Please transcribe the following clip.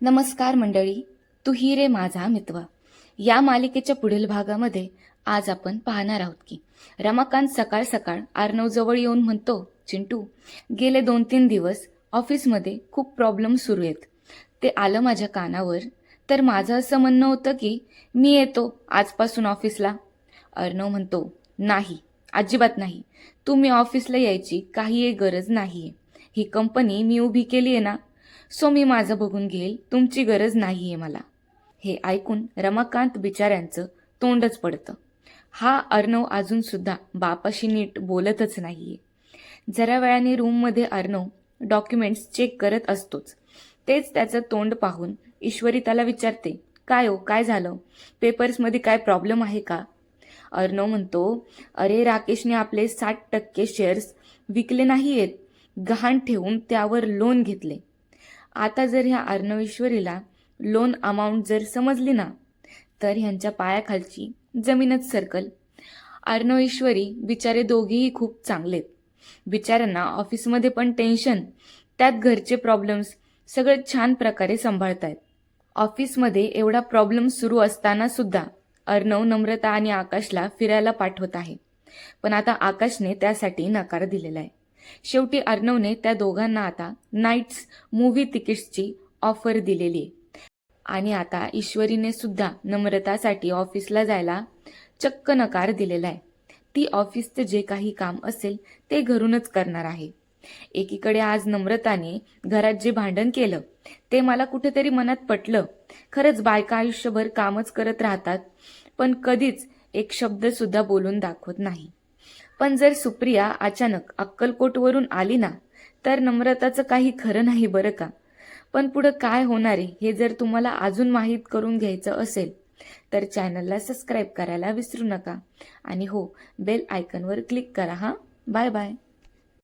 नमस्कार मंडळी, तू ही रे माझा मित्र या मालिकेच्या पुढील भागामध्ये आज आपण पाहणार आहोत की रमाकांत सकाळ सकाळ अर्णव जवळ येऊन म्हणतो, चिंटू, गेले 2-3 दिवस ऑफिसमध्ये खूप प्रॉब्लेम सुरू आहेत. ते आलं माझ्या कानावर, तर माझं असं म्हणणं होतं की मी येतो आजपासून ऑफिसला. अर्णव म्हणतो, नाही, अजिबात नाही. तुम्ही ऑफिसला यायची काहीही गरज नाहीये. ही कंपनी मी उभी केली आहे ना, सो मी माझं बघून घेईल, तुमची गरज नाहीये मला. हे ऐकून रमाकांत बिचाऱ्यांचं तोंडच पडतं. हा अर्णव अजून सुद्धा बापाशी नीट बोलतच नाहीये. जरा वेळाने रूममध्ये अर्णव डॉक्युमेंट्स चेक करत असतोच. तेच त्याचं तोंड पाहून ईश्वरी त्याला विचारते, काय हो, काय झालं? पेपर्समध्ये काय प्रॉब्लेम आहे का? अर्णव म्हणतो, अरे राकेशने आपले 60% शेअर्स विकले नाहीयेत, गहाण ठेवून त्यावर लोन घेतले. आता जर ह्या अर्णव ईश्वरीला लोन अमाऊंट जर समजली ना, तर ह्यांच्या पायाखालची जमीनच सरकल. अर्णव ईश्वरी बिचारे दोघेही खूप चांगलेत. बिचाऱ्यांना ऑफिसमध्ये पण टेन्शन, त्यात घरचे प्रॉब्लेम्स सगळे छान प्रकारे सांभाळतायत. ऑफिसमध्ये एवढा प्रॉब्लेम सुरू असताना सुद्धा अर्णव नम्रता आणि आकाशला फिरायला पाठवत आहे. पण आता आकाशने त्यासाठी नकार दिलेला आहे. शेवटी अर्णवने त्या दोघांना आता नाईट्स मूव्ही तिकीट्सची ऑफर दिलेली आहे. आणि आता ईश्वरीने सुद्धा नम्रतासाठी ऑफिसला जायला चक्क नकार दिलेला आहे. ती ऑफिसचं जे काही काम असेल ते घरूनच करणार आहे. एकीकडे आज नम्रताने घरात जे भांडण केलं ते मला कुठेतरी मनात पटलं. खरंच बायका आयुष्यभर कामच करत राहतात, पण कधीच एक शब्द सुद्धा बोलून दाखवत नाही. पण जर सुप्रिया अचानक अक्कलकोटवरून आली ना, तर नम्रताचं काही खरं नाही बरं का. पण पुढं काय होणार आहे हे जर तुम्हाला अजून माहीत करून घ्यायचं असेल तर चॅनलला सबस्क्राईब करायला विसरू नका. आणि हो, बेल आयकॉनवर क्लिक करा. Bye bye.